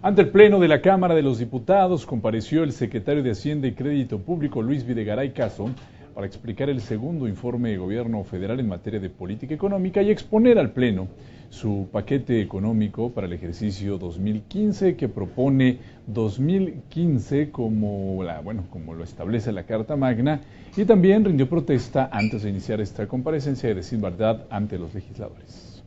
Ante el Pleno de la Cámara de los Diputados compareció el secretario de Hacienda y Crédito Público, Luis Videgaray Caso, para explicar el segundo informe de gobierno federal en materia de política económica y exponer al Pleno su paquete económico para el ejercicio 2015 que propone 2015 como lo establece la Carta Magna, y también rindió protesta antes de iniciar esta comparecencia de decir verdad ante los legisladores.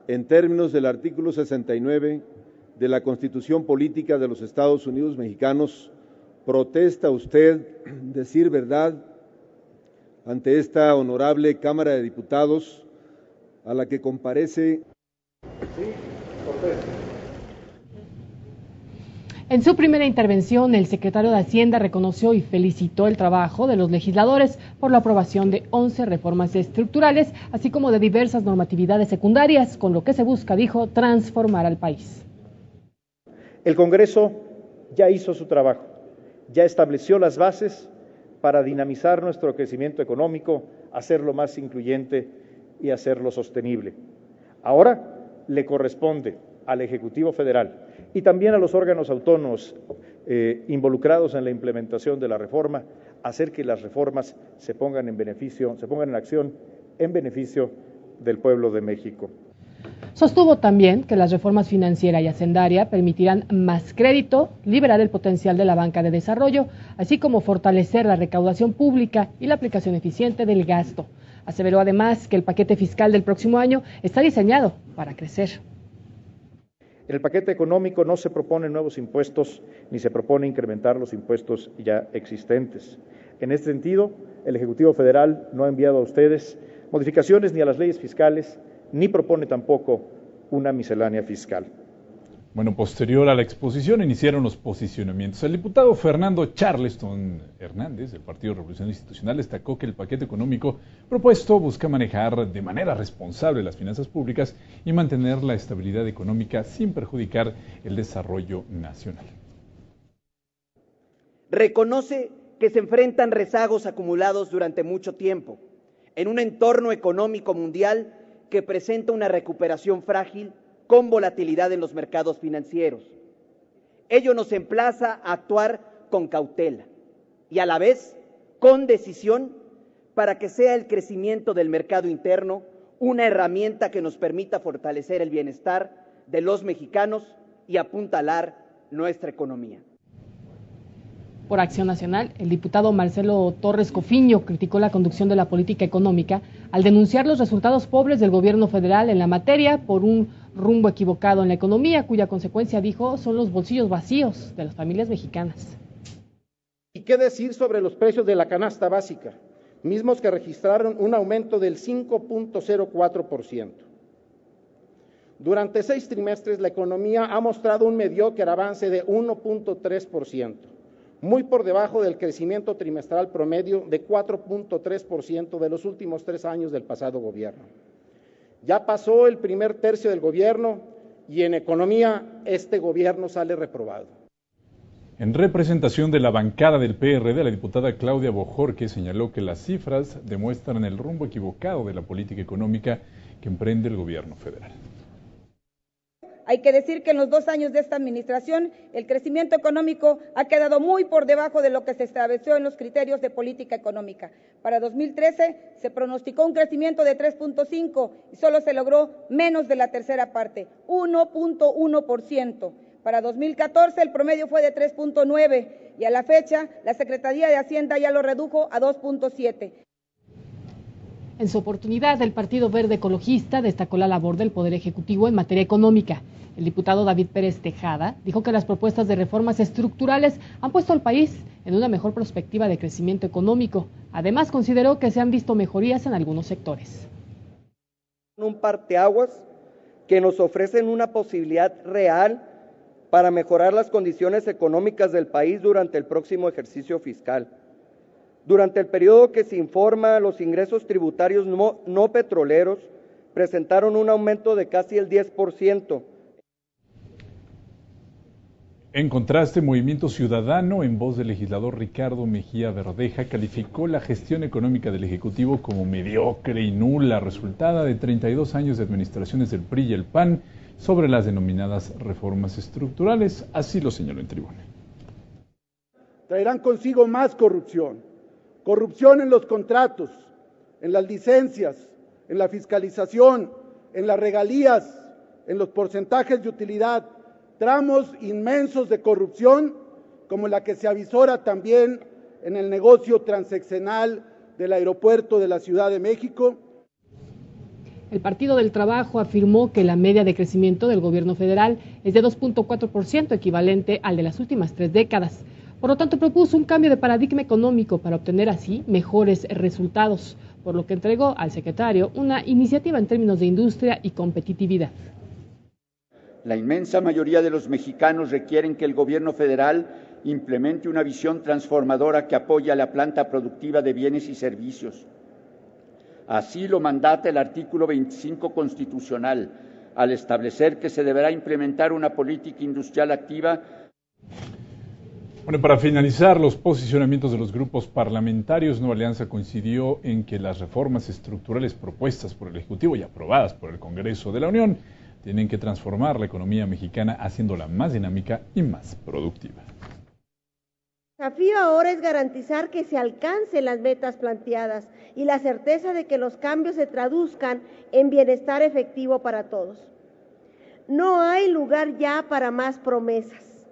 En términos del artículo 69 de la Constitución Política de los Estados Unidos Mexicanos, ¿protesta usted decir verdad ante esta honorable Cámara de Diputados a la que comparece? Sí, protesto. En su primera intervención, el secretario de Hacienda reconoció y felicitó el trabajo de los legisladores por la aprobación de 11 reformas estructurales, así como de diversas normatividades secundarias, con lo que se busca, dijo, transformar al país. El Congreso ya hizo su trabajo, ya estableció las bases para dinamizar nuestro crecimiento económico, hacerlo más incluyente y hacerlo sostenible. Ahora le corresponde al Ejecutivo Federal y también a los órganos autónomos involucrados en la implementación de la reforma, hacer que las reformas se pongan en acción en beneficio del pueblo de México. Sostuvo también que las reformas financiera y hacendaria permitirán más crédito, liberar el potencial de la banca de desarrollo, así como fortalecer la recaudación pública y la aplicación eficiente del gasto. Aseveró además que el paquete fiscal del próximo año está diseñado para crecer. En el paquete económico no se proponen nuevos impuestos ni se propone incrementar los impuestos ya existentes. En este sentido, el Ejecutivo Federal no ha enviado a ustedes modificaciones ni a las leyes fiscales, ni propone tampoco una miscelánea fiscal. Bueno, posterior a la exposición iniciaron los posicionamientos. El diputado Fernando Charleston Hernández, del Partido Revolución Institucional, destacó que el paquete económico propuesto busca manejar de manera responsable las finanzas públicas y mantener la estabilidad económica sin perjudicar el desarrollo nacional. Reconoce que se enfrentan rezagos acumulados durante mucho tiempo en un entorno económico mundial que presenta una recuperación frágil con volatilidad en los mercados financieros. Ello nos emplaza a actuar con cautela y a la vez con decisión para que sea el crecimiento del mercado interno una herramienta que nos permita fortalecer el bienestar de los mexicanos y apuntalar nuestra economía. Por Acción Nacional, el diputado Marcelo Torres Cofiño criticó la conducción de la política económica al denunciar los resultados pobres del gobierno federal en la materia por un rumbo equivocado en la economía, cuya consecuencia, dijo, son los bolsillos vacíos de las familias mexicanas. ¿Y qué decir sobre los precios de la canasta básica, mismos que registraron un aumento del 5.04%? Durante 6 trimestres la economía ha mostrado un mediocre avance de 1.3%. muy por debajo del crecimiento trimestral promedio de 4.3% de los últimos 3 años del pasado gobierno. Ya pasó el primer tercio del gobierno y en economía este gobierno sale reprobado. En representación de la bancada del PRD, la diputada Claudia Bojorque señaló que las cifras demuestran el rumbo equivocado de la política económica que emprende el gobierno federal. Hay que decir que en los 2 años de esta administración el crecimiento económico ha quedado muy por debajo de lo que se estableció en los criterios de política económica. Para 2013 se pronosticó un crecimiento de 3.5 y solo se logró menos de la tercera parte, 1.1%. Para 2014 el promedio fue de 3.9 y a la fecha la Secretaría de Hacienda ya lo redujo a 2.7. En su oportunidad, el Partido Verde Ecologista destacó la labor del Poder Ejecutivo en materia económica. El diputado David Pérez Tejada dijo que las propuestas de reformas estructurales han puesto al país en una mejor perspectiva de crecimiento económico. Además, consideró que se han visto mejorías en algunos sectores. Un parteaguas que nos ofrecen una posibilidad real para mejorar las condiciones económicas del país durante el próximo ejercicio fiscal. Durante el periodo que se informa, los ingresos tributarios no petroleros presentaron un aumento de casi el 10%. En contraste, Movimiento Ciudadano, en voz del legislador Ricardo Mejía Verdeja, calificó la gestión económica del Ejecutivo como mediocre y nula, resultada de 32 años de administraciones del PRI y el PAN, sobre las denominadas reformas estructurales, así lo señaló en tribuna. Traerán consigo más corrupción, corrupción en los contratos, en las licencias, en la fiscalización, en las regalías, en los porcentajes de utilidad, tramos inmensos de corrupción como la que se avisora también en el negocio transeccional del aeropuerto de la Ciudad de México. El Partido del Trabajo afirmó que la media de crecimiento del gobierno federal es de 2.4%, equivalente al de las últimas 3 décadas. Por lo tanto, propuso un cambio de paradigma económico para obtener así mejores resultados, por lo que entregó al secretario una iniciativa en términos de industria y competitividad. La inmensa mayoría de los mexicanos requieren que el gobierno federal implemente una visión transformadora que apoye a la planta productiva de bienes y servicios. Así lo mandata el artículo 25 constitucional, al establecer que se deberá implementar una política industrial activa. Bueno, para finalizar los posicionamientos de los grupos parlamentarios, Nueva Alianza coincidió en que las reformas estructurales propuestas por el Ejecutivo y aprobadas por el Congreso de la Unión tienen que transformar la economía mexicana haciéndola más dinámica y más productiva. El desafío ahora es garantizar que se alcancen las metas planteadas y la certeza de que los cambios se traduzcan en bienestar efectivo para todos. No hay lugar ya para más promesas.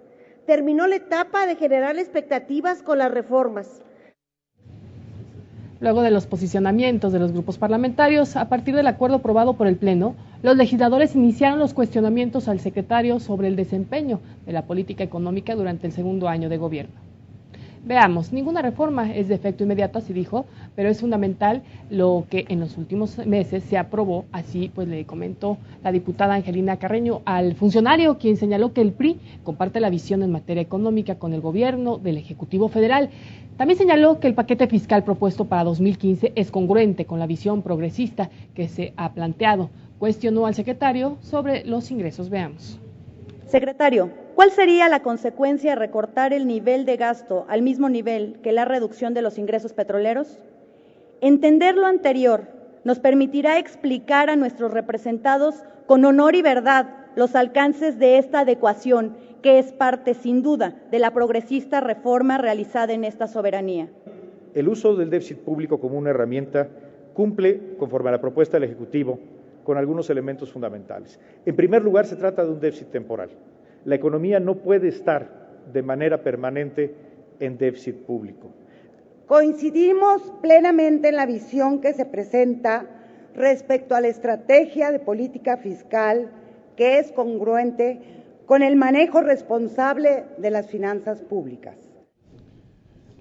Terminó la etapa de generar expectativas con las reformas. Luego de los posicionamientos de los grupos parlamentarios, a partir del acuerdo aprobado por el Pleno, los legisladores iniciaron los cuestionamientos al secretario sobre el desempeño de la política económica durante el segundo año de gobierno. Veamos, ninguna reforma es de efecto inmediato, así dijo, pero es fundamental lo que en los últimos meses se aprobó, así pues le comentó la diputada Angelina Carreño al funcionario, quien señaló que el PRI comparte la visión en materia económica con el gobierno del Ejecutivo Federal. También señaló que el paquete fiscal propuesto para 2015 es congruente con la visión progresista que se ha planteado. Cuestionó al secretario sobre los ingresos. Veamos. Secretario, ¿cuál sería la consecuencia de recortar el nivel de gasto al mismo nivel que la reducción de los ingresos petroleros? Entender lo anterior nos permitirá explicar a nuestros representados con honor y verdad los alcances de esta adecuación, que es parte, sin duda, de la progresista reforma realizada en esta soberanía. El uso del déficit público como una herramienta cumple, conforme a la propuesta del Ejecutivo, con algunos elementos fundamentales. En primer lugar, se trata de un déficit temporal. La economía no puede estar de manera permanente en déficit público. Coincidimos plenamente en la visión que se presenta respecto a la estrategia de política fiscal que es congruente con el manejo responsable de las finanzas públicas.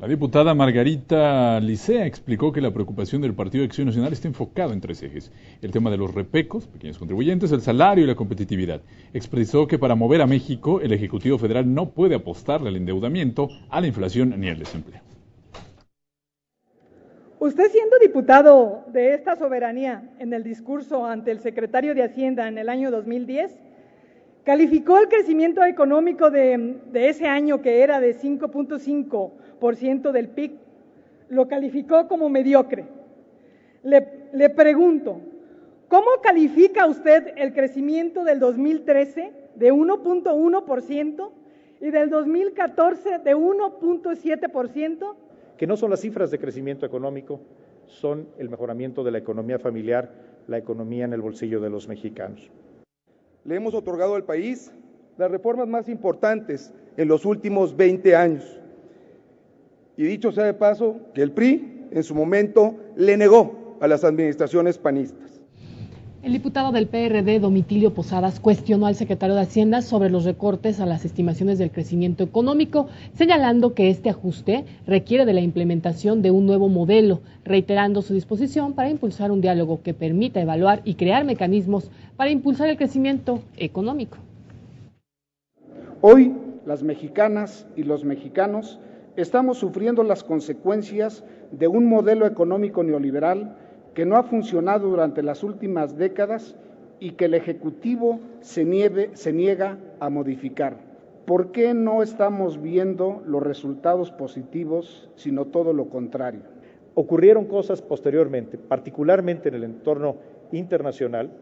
La diputada Margarita Licea explicó que la preocupación del Partido de Acción Nacional está enfocada en 3 ejes: el tema de los repecos, pequeños contribuyentes, el salario y la competitividad. Expresó que para mover a México, el Ejecutivo Federal no puede apostarle al endeudamiento, a la inflación ni al desempleo. Usted, siendo diputado de esta soberanía, en el discurso ante el secretario de Hacienda en el año 2010, calificó el crecimiento económico de ese año, que era de 5.5% del PIB, lo calificó como mediocre. Le pregunto, ¿cómo califica usted el crecimiento del 2013 de 1.1% y del 2014 de 1.7%? Que no son las cifras de crecimiento económico, son el mejoramiento de la economía familiar, la economía en el bolsillo de los mexicanos. Le hemos otorgado al país las reformas más importantes en los últimos 20 años. Y dicho sea de paso, que el PRI en su momento le negó a las administraciones panistas. El diputado del PRD, Domitilio Posadas, cuestionó al secretario de Hacienda sobre los recortes a las estimaciones del crecimiento económico, señalando que este ajuste requiere de la implementación de un nuevo modelo, reiterando su disposición para impulsar un diálogo que permita evaluar y crear mecanismos para impulsar el crecimiento económico. Hoy, las mexicanas y los mexicanos estamos sufriendo las consecuencias de un modelo económico neoliberal que no ha funcionado durante las últimas décadas y que el Ejecutivo se niega a modificar. ¿Por qué no estamos viendo los resultados positivos, sino todo lo contrario? Ocurrieron cosas posteriormente, particularmente en el entorno internacional,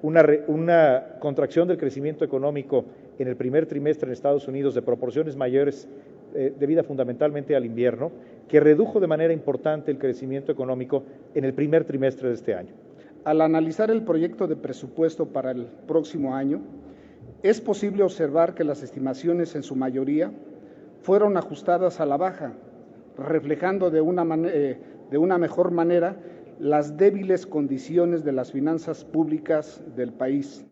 una contracción del crecimiento económico en el primer trimestre en Estados Unidos de proporciones mayores debida fundamentalmente al invierno, que redujo de manera importante el crecimiento económico en el primer trimestre de este año. Al analizar el proyecto de presupuesto para el próximo año, es posible observar que las estimaciones en su mayoría fueron ajustadas a la baja, reflejando de una mejor manera las débiles condiciones de las finanzas públicas del país.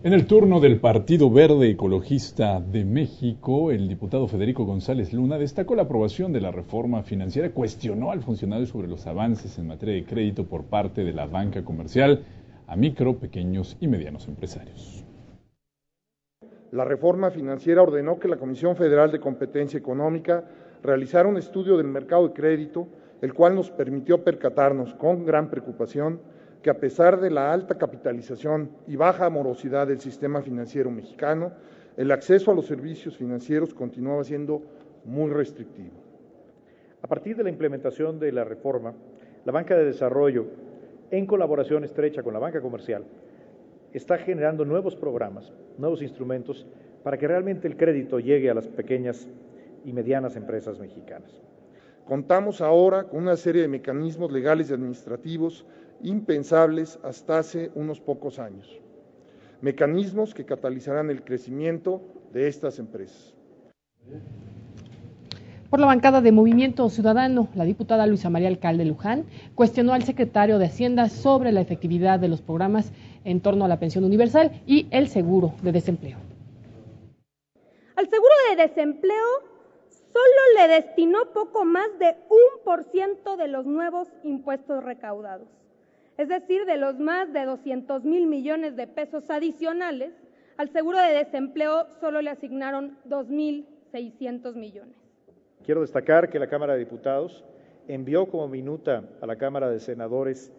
En el turno del Partido Verde Ecologista de México, el diputado Federico González Luna destacó la aprobación de la reforma financiera, cuestionó al funcionario sobre los avances en materia de crédito por parte de la banca comercial a micro, pequeños y medianos empresarios. La reforma financiera ordenó que la Comisión Federal de Competencia Económica realizara un estudio del mercado de crédito, el cual nos permitió percatarnos con gran preocupación que a pesar de la alta capitalización y baja morosidad del sistema financiero mexicano, el acceso a los servicios financieros continuaba siendo muy restrictivo. A partir de la implementación de la reforma, la banca de desarrollo, en colaboración estrecha con la banca comercial, está generando nuevos programas, nuevos instrumentos para que realmente el crédito llegue a las pequeñas y medianas empresas mexicanas. Contamos ahora con una serie de mecanismos legales y administrativos impensables hasta hace unos pocos años. Mecanismos que catalizarán el crecimiento de estas empresas. Por la bancada de Movimiento Ciudadano, la diputada Luisa María Alcalde Luján cuestionó al secretario de Hacienda sobre la efectividad de los programas en torno a la pensión universal y el seguro de desempleo. Al seguro de desempleo solo le destinó poco más de 1% de los nuevos impuestos recaudados. Es decir, de los más de 200,000 millones de pesos adicionales, al seguro de desempleo solo le asignaron 2,600 millones. Quiero destacar que la Cámara de Diputados envió como minuta a la Cámara de Senadores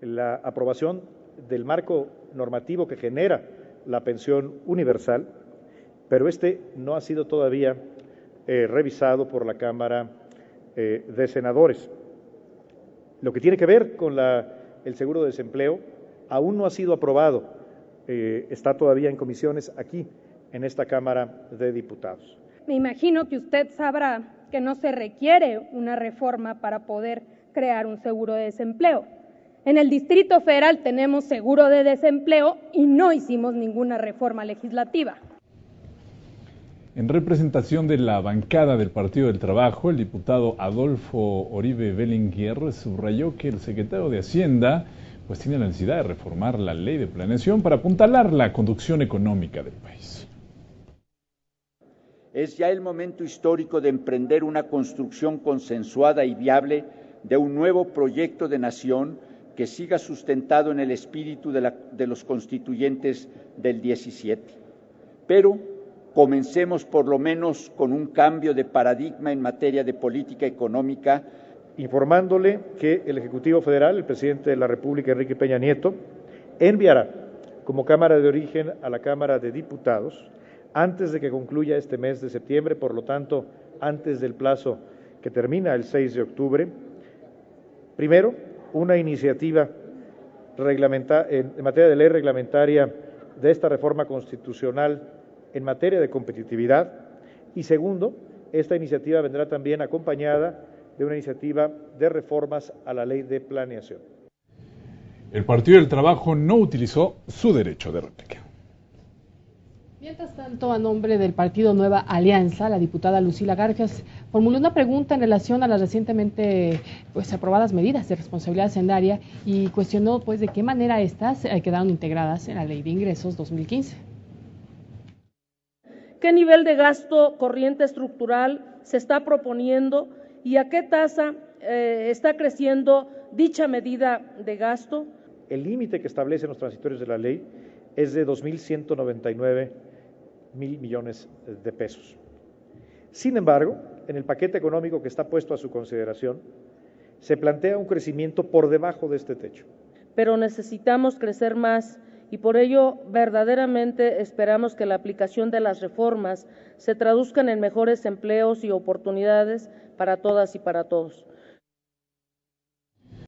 la aprobación del marco normativo que genera la pensión universal, pero este no ha sido todavía revisado por la Cámara de Senadores. Lo que tiene que ver con el seguro de desempleo aún no ha sido aprobado, está todavía en comisiones aquí en esta Cámara de Diputados. Me imagino que usted sabrá que no se requiere una reforma para poder crear un seguro de desempleo. En el Distrito Federal tenemos seguro de desempleo y no hicimos ninguna reforma legislativa. En representación de la bancada del Partido del Trabajo, el diputado Adolfo Oribe Belenguer subrayó que el secretario de Hacienda tiene la necesidad de reformar la ley de planeación para apuntalar la conducción económica del país. Es ya el momento histórico de emprender una construcción consensuada y viable de un nuevo proyecto de nación que siga sustentado en el espíritu de los constituyentes del 17. Pero comencemos por lo menos con un cambio de paradigma en materia de política económica. Informándole que el Ejecutivo Federal, el presidente de la República, Enrique Peña Nieto, enviará como Cámara de Origen a la Cámara de Diputados antes de que concluya este mes de septiembre, por lo tanto, antes del plazo que termina el 6 de octubre, primero, una iniciativa en materia de ley reglamentaria de esta reforma constitucional en materia de competitividad, y segundo, esta iniciativa vendrá también acompañada de una iniciativa de reformas a la ley de planeación. El Partido del Trabajo no utilizó su derecho de réplica. Mientras tanto, a nombre del partido Nueva Alianza, la diputada Lucila Garfias formuló una pregunta en relación a las recientemente aprobadas medidas de responsabilidad hacendaria y cuestionó de qué manera estas quedaron integradas en la Ley de Ingresos 2015. ¿Qué nivel de gasto corriente estructural se está proponiendo y a qué tasa está creciendo dicha medida de gasto? El límite que establecen los transitorios de la ley es de 2,199 mil millones de pesos. Sin embargo, en el paquete económico que está puesto a su consideración, se plantea un crecimiento por debajo de este techo. Pero necesitamos crecer más y por ello verdaderamente esperamos que la aplicación de las reformas se traduzcan en mejores empleos y oportunidades para todas y para todos.